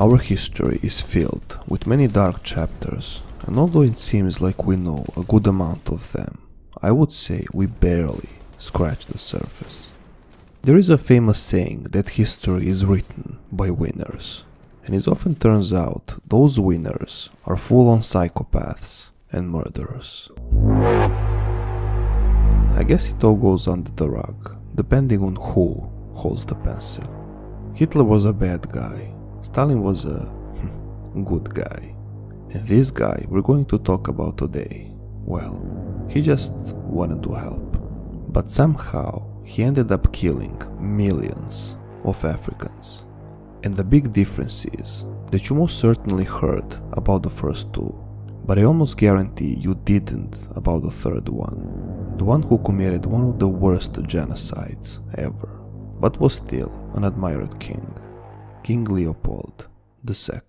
Our history is filled with many dark chapters, and although it seems like we know a good amount of them, I would say we barely scratch the surface. There is a famous saying that history is written by winners, and it often turns out those winners are full-on psychopaths and murderers. I guess it all goes under the rug, depending on who holds the pencil. Hitler was a bad guy, Stalin was a good guy, and this guy we're going to talk about today, well, he just wanted to help. But somehow he ended up killing millions of Africans. And the big difference is that you most certainly heard about the first two, but I almost guarantee you didn't about the third one, the one who committed one of the worst genocides ever, but was still an admired king, King Leopold II.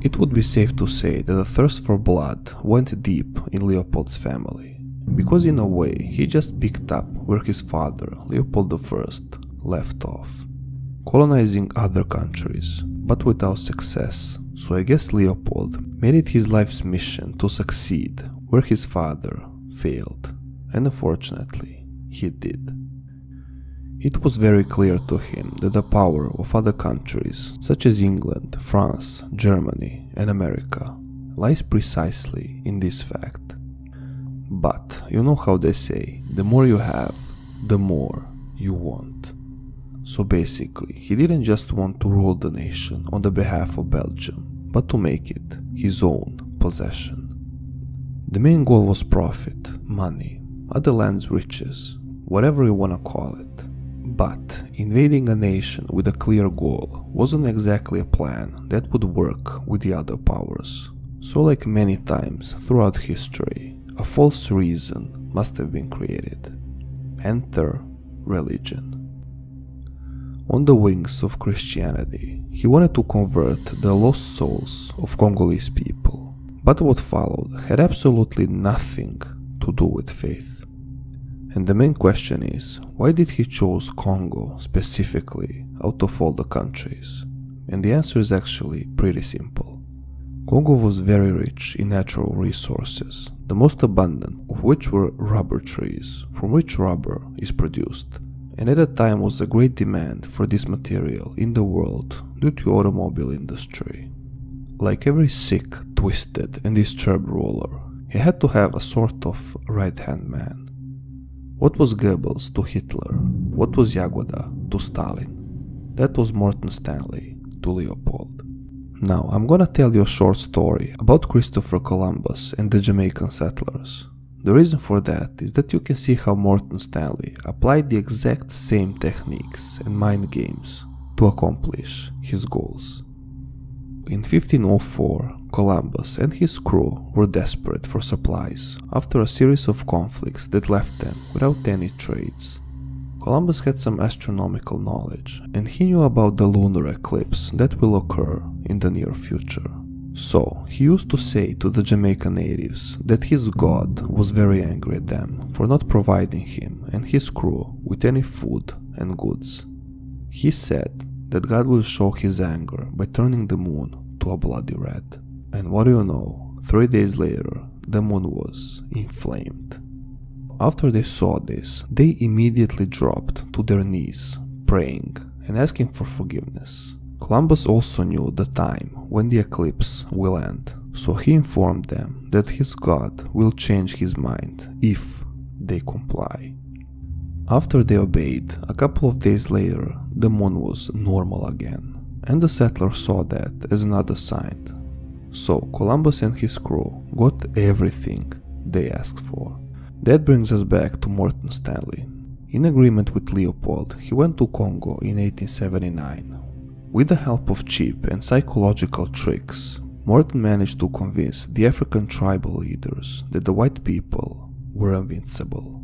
It would be safe to say that the thirst for blood went deep in Leopold's family, because in a way he just picked up where his father, Leopold I, left off, colonizing other countries, but without success. So I guess Leopold made it his life's mission to succeed where his father failed, and unfortunately he did. It was very clear to him that the power of other countries, such as England, France, Germany, and America, lies precisely in this fact. But you know how they say, the more you have, the more you want. So basically, he didn't just want to rule the nation on the behalf of Belgium, but to make it his own possession. The main goal was profit, money, other land's riches, whatever you wanna call it. But invading a nation with a clear goal wasn't exactly a plan that would work with the other powers. So like many times throughout history, a false reason must have been created. Enter religion. On the wings of Christianity, he wanted to convert the lost souls of Congolese people. But what followed had absolutely nothing to do with faith. And the main question is, why did he choose Congo specifically out of all the countries? And the answer is actually pretty simple. Congo was very rich in natural resources, the most abundant of which were rubber trees, from which rubber is produced. And at that time was a great demand for this material in the world due to automobile industry. Like every sick, twisted and disturbed ruler, he had to have a sort of right-hand man. What was Goebbels to Hitler? What was Jagoda to Stalin? That was Morton Stanley to Leopold. Now, I'm gonna tell you a short story about Christopher Columbus and the Jamaican settlers. The reason for that is that you can see how Morton Stanley applied the exact same techniques and mind games to accomplish his goals. In 1504, Columbus and his crew were desperate for supplies after a series of conflicts that left them without any trades. Columbus had some astronomical knowledge, and he knew about the lunar eclipse that will occur in the near future. So, he used to say to the Jamaican natives that his god was very angry at them for not providing him and his crew with any food and goods. He said that God will show his anger by turning the moon to a bloody red. And what do you know, 3 days later, the moon was inflamed. After they saw this, they immediately dropped to their knees, praying and asking for forgiveness. Columbus also knew the time when the eclipse will end, so he informed them that his god will change his mind if they comply. After they obeyed, a couple of days later, the moon was normal again, and the settlers saw that as another sign. So Columbus and his crew got everything they asked for. That brings us back to Morton Stanley. In agreement with Leopold, he went to Congo in 1879. With the help of cheap and psychological tricks, Morton managed to convince the African tribal leaders that the white people were invincible.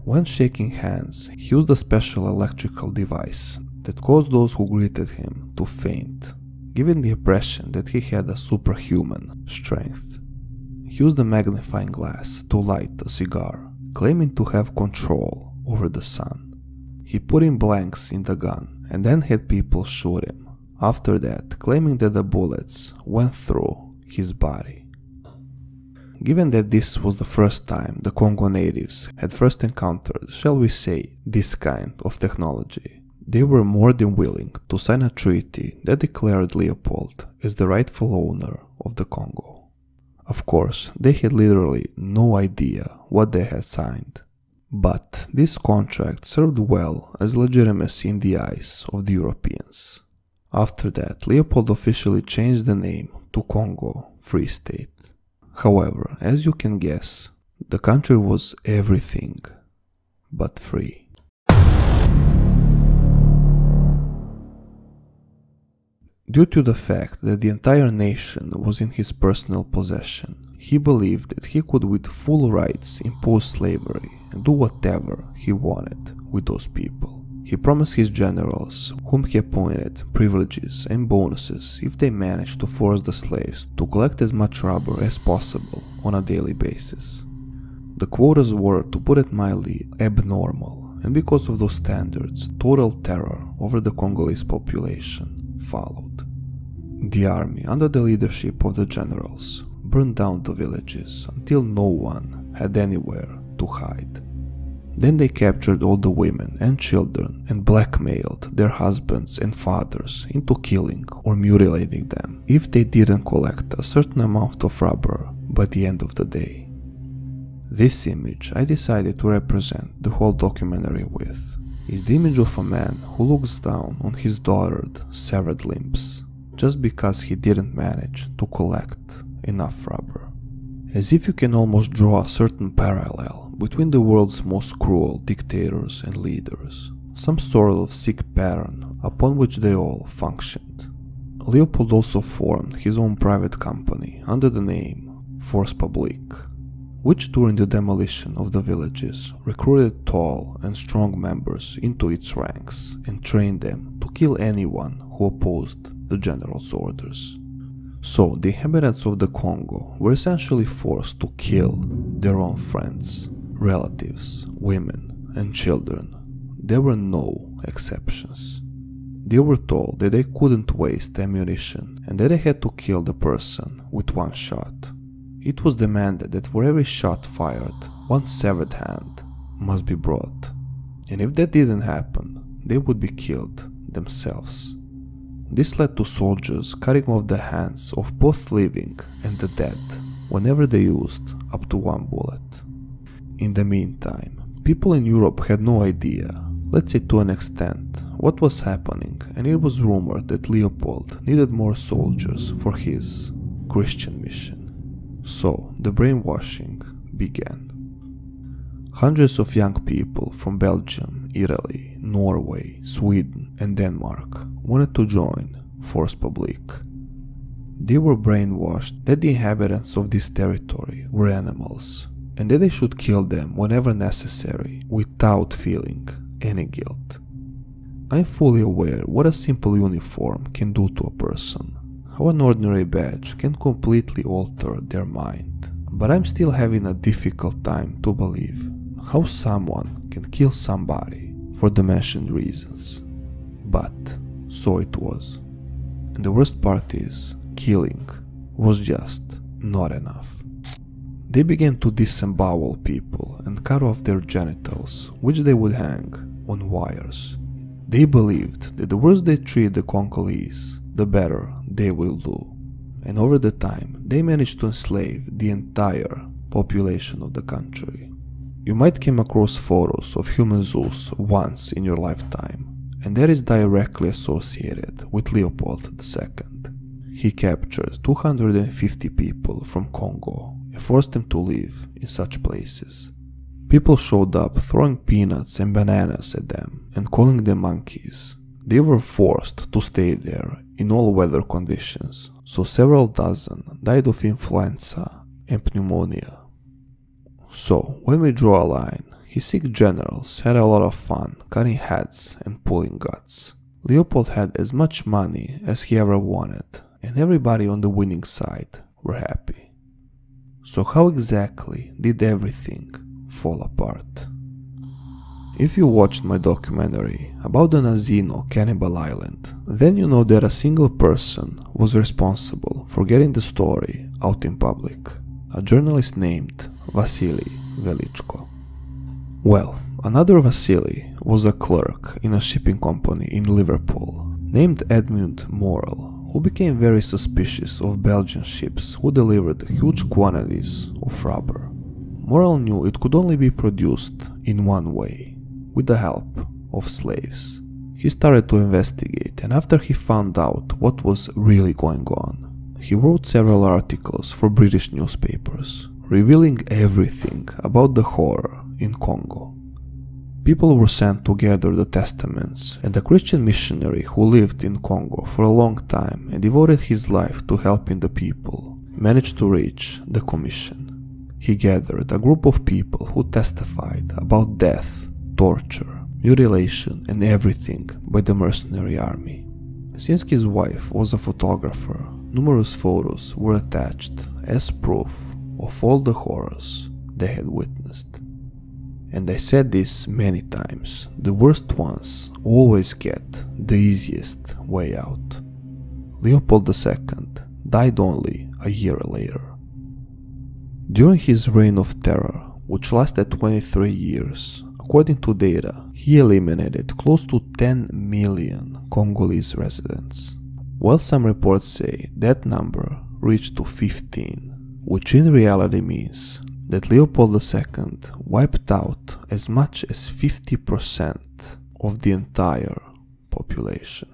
When shaking hands, he used a special electrical device that caused those who greeted him to faint, giving the impression that he had a superhuman strength. He used a magnifying glass to light a cigar, claiming to have control over the sun. He put in blanks in the gun and then had people shoot him, after that claiming that the bullets went through his body. Given that this was the first time the Congo natives had first encountered, shall we say, this kind of technology, they were more than willing to sign a treaty that declared Leopold as the rightful owner of the Congo. Of course, they had literally no idea what they had signed, but this contract served well as legitimacy in the eyes of the Europeans. After that, Leopold officially changed the name to Congo Free State. However, as you can guess, the country was everything but free. Due to the fact that the entire nation was in his personal possession, he believed that he could with full rights impose slavery and do whatever he wanted with those people. He promised his generals, whom he appointed, privileges and bonuses if they managed to force the slaves to collect as much rubber as possible on a daily basis. The quotas were, to put it mildly, abnormal, and because of those standards, total terror over the Congolese population followed. The army, under the leadership of the generals, burned down the villages until no one had anywhere to hide. Then they captured all the women and children and blackmailed their husbands and fathers into killing or mutilating them if they didn't collect a certain amount of rubber by the end of the day. This image I decided to represent the whole documentary with is the image of a man who looks down on his daughter's severed limbs just because he didn't manage to collect enough rubber. As if you can almost draw a certain parallel between the world's most cruel dictators and leaders, some sort of sick pattern upon which they all functioned. Leopold also formed his own private company under the name Force Publique, which during the demolition of the villages recruited tall and strong members into its ranks and trained them to kill anyone who opposed the general's orders. So the inhabitants of the Congo were essentially forced to kill their own friends, relatives, women and children. There were no exceptions. They were told that they couldn't waste ammunition and that they had to kill the person with one shot. It was demanded that for every shot fired, one severed hand must be brought, and if that didn't happen, they would be killed themselves. This led to soldiers cutting off the hands of both living and the dead whenever they used up to one bullet. In the meantime, people in Europe had no idea, let's say to an extent, what was happening, and it was rumored that Leopold needed more soldiers for his Christian mission. So the brainwashing began. Hundreds of young people from Belgium, Italy, Norway, Sweden and Denmark wanted to join Force Publique. They were brainwashed that the inhabitants of this territory were animals and that they should kill them whenever necessary without feeling any guilt. I am fully aware what a simple uniform can do to a person, how an ordinary badge can completely alter their mind, but I'm still having a difficult time to believe how someone can kill somebody for the mentioned reasons. But so it was. And the worst part is, killing was just not enough. They began to disembowel people and cut off their genitals, which they would hang on wires. They believed that the worse they treat the Congolese, the better they will do. And over the time, they managed to enslave the entire population of the country. You might come across photos of human zoos once in your lifetime, and that is directly associated with Leopold II. He captured 250 people from Congo and forced them to live in such places. People showed up throwing peanuts and bananas at them and calling them monkeys. They were forced to stay there in all weather conditions, so several dozen died of influenza and pneumonia. So, when we draw a line, his sick generals had a lot of fun cutting heads and pulling guts. Leopold had as much money as he ever wanted, and everybody on the winning side were happy. So how exactly did everything fall apart? If you watched my documentary about the Nazino Cannibal Island, then you know that a single person was responsible for getting the story out in public, a journalist named Vasily Velichko. Well, another Vasily was a clerk in a shipping company in Liverpool named Edmund Morel, who became very suspicious of Belgian ships who delivered huge quantities of rubber. Morel knew it could only be produced in one way, with the help of slaves. He started to investigate, and after he found out what was really going on, he wrote several articles for British newspapers, revealing everything about the horror in Congo. People were sent to gather the testaments, and a Christian missionary who lived in Congo for a long time and devoted his life to helping the people managed to reach the commission. He gathered a group of people who testified about death, torture, mutilation and everything by the mercenary army. Since his wife was a photographer, numerous photos were attached as proof of all the horrors they had witnessed. And I said this many times, the worst ones always get the easiest way out. Leopold II died only a year later. During his reign of terror, which lasted 23 years, according to data, he eliminated close to 10 million Congolese residents, while some reports say that number reached to 15, which in reality means that Leopold II wiped out as much as 50% of the entire population.